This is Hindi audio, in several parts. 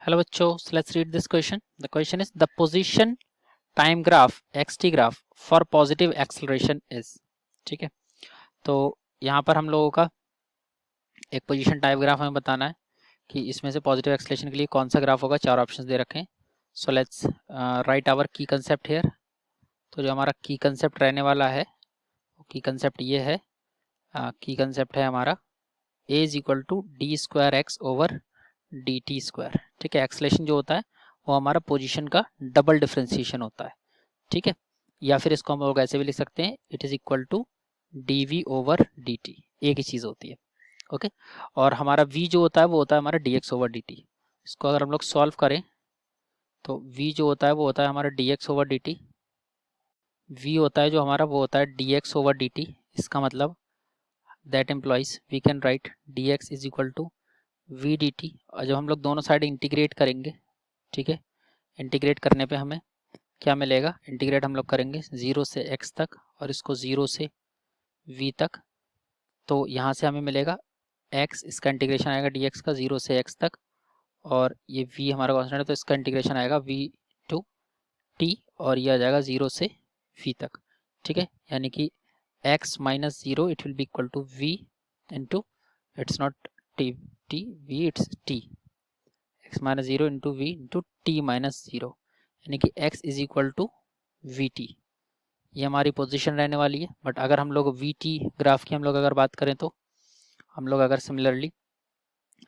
हेलो बच्चों, let's read this question. The question is the position time graph xt graph for positive acceleration is. ठीक है, तो यहाँ पर हम लोगों का एक पोजीशन टाइम ग्राफ हमें बताना है कि इसमें से पॉजिटिव एक्सेलरेशन के लिए कौन सा ग्राफ होगा. चार ऑप्शंस दे रखे हैं. सो लेट्स राइट आवर की कंसेप्ट हियर. तो जो हमारा की कंसेप्ट रहने वाला है, की कंसेप्ट ये है, की कंसेप्ट है हमारा a is equal to d square x over d t square. ठीक है, एक्सेलरेशन जो होता है वो हमारा पोजीशन का डबल डिफरेंशिएशन होता है. ठीक है, या फिर इसको हम लोग ऐसे भी लिख सकते हैं, it is equal to d v over d t. एक ही चीज़ होती है. ओके, और हमारा v जो होता है वो होता है हमारा d x over d T. इसको अगर हम लोग सॉल्व करें तो v जो होता है वो होता है हमारा d x over d t. v होता है जो हमारा वो होता है d x over d t. इसका मतलब that implies we can write d x is equal to v d t. और जब हम लोग दोनों साइड इंटीग्रेट करेंगे, ठीक है, इंटीग्रेट करने पे हमें क्या मिलेगा, इंटीग्रेट हम लोग करेंगे 0 से x तक और इसको 0 से v तक. तो यहाँ से हमें मिलेगा x, इसका इंटीग्रेशन आएगा dx का 0 से x तक, और ये v हमारा कांस्टेंट है तो इसका इंटीग्रेशन आएगा v टू t, और ये आ जाएगा 0 से v तक. ठीक है, यानी कि x minus 0 it will be equal to v into, it's not t v, it's t, x minus 0 into v into t minus 0, यानी कि x is equal to v t. ये हमारी पोजीशन रहने वाली है. बट अगर हम लोग वी टी ग्राफ की हम लोग अगर बात करें तो हम लोग अगर सिमिलरली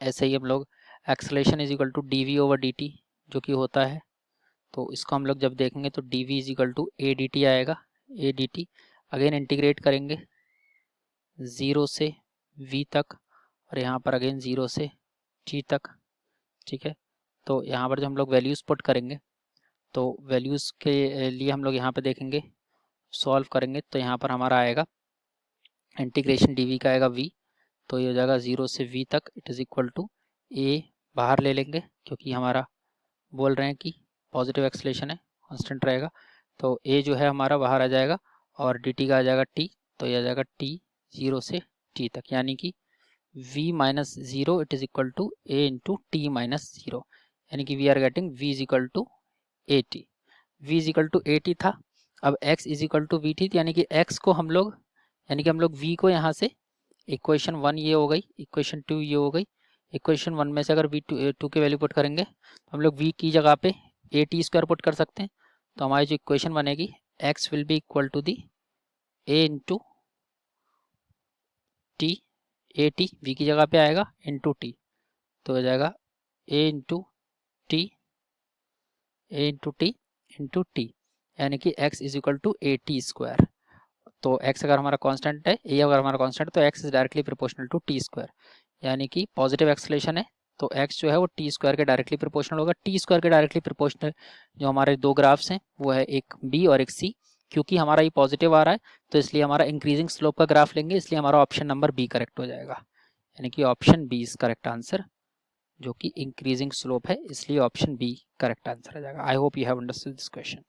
ऐसे ही हम लोग acceleration is equal to d v over d t जो कि होता है, तो इसको हम लोग जब देखेंगे तो D V is equal to A D T आएगा. A D T again integrate करेंगे 0 से v तक और यहाँ पर अगेन 0 से t तक. ठीक है, तो यहाँ पर जब हम लोग वैल्यूज़ पुट करेंगे तो वैल्यूज़ के लिए हम लोग यहाँ पे देखेंगे, सॉल्व करेंगे तो यहाँ पर हमारा आएगा इंटीग्रेशन डी का आएगा v, तो ये हो जाएगा 0 से v तक. It is equal to a बाहर ले लेंगे क्योंकि हमारा बोल रहे हैं कि पॉजिटिव एक्सेलरेशन है, कांस्टेंट रहेगा, तो a जो है हमारा बाहर आ जाएगा और dt का आ जाएगा t, तो ये आ जाएगा t 0 से t तक, यानी कि v minus 0 it is equal to a into t minus 0, यानी कि we are getting v is equal to a t. v is equal to a t था. अब x is equal to v t, यानी कि x को हम लोग, यानी कि हम लोग v को यहाँ से इक्वेशन 1 ये हो गई, इक्वेशन 2 ये हो गई, इक्वेशन 1 में से अगर v टू की वैल्यू पुट करेंगे तो हम लोग v की जगह पे ए टी स्क्वायर पुट कर सकते हैं. तो हमारी जो इक्वेशन बनेगी x will be equal to the a into t, a t v की जगह पे आएगा इंटू टी, तो हो जाएगा a into t, a into t into t, यानी कि x is equal to a t square. तो x अगर हमारा कांस्टेंट है, a अगर हमारा कांस्टेंट है तो x is directly proportional to t square, यानी कि पॉजिटिव एक्सेलरेशन है तो x जो है वो टी स्क्वायर के डायरेक्टली प्रोपोर्शनल होगा. टी स्क्वायर के डायरेक्टली प्रोपोर्शनल जो हमारे दो ग्राफ्स हैं वो है एक b और एक c. क्योंकि हमारा ये पॉजिटिव आ रहा है तो इसलिए हमारा इंक्रीजिंग स्लोप का ग्राफ लेंगे, इसलिए हमारा ऑप्शन नंबर बी करेक्ट हो जाएगा, यानी कि option b is correct answer, जो कि इंक्रीजिंग स्लोप है, इसलिए ऑप्शन बी करेक्ट आंसर आ जाएगा. I hope you have understood this question.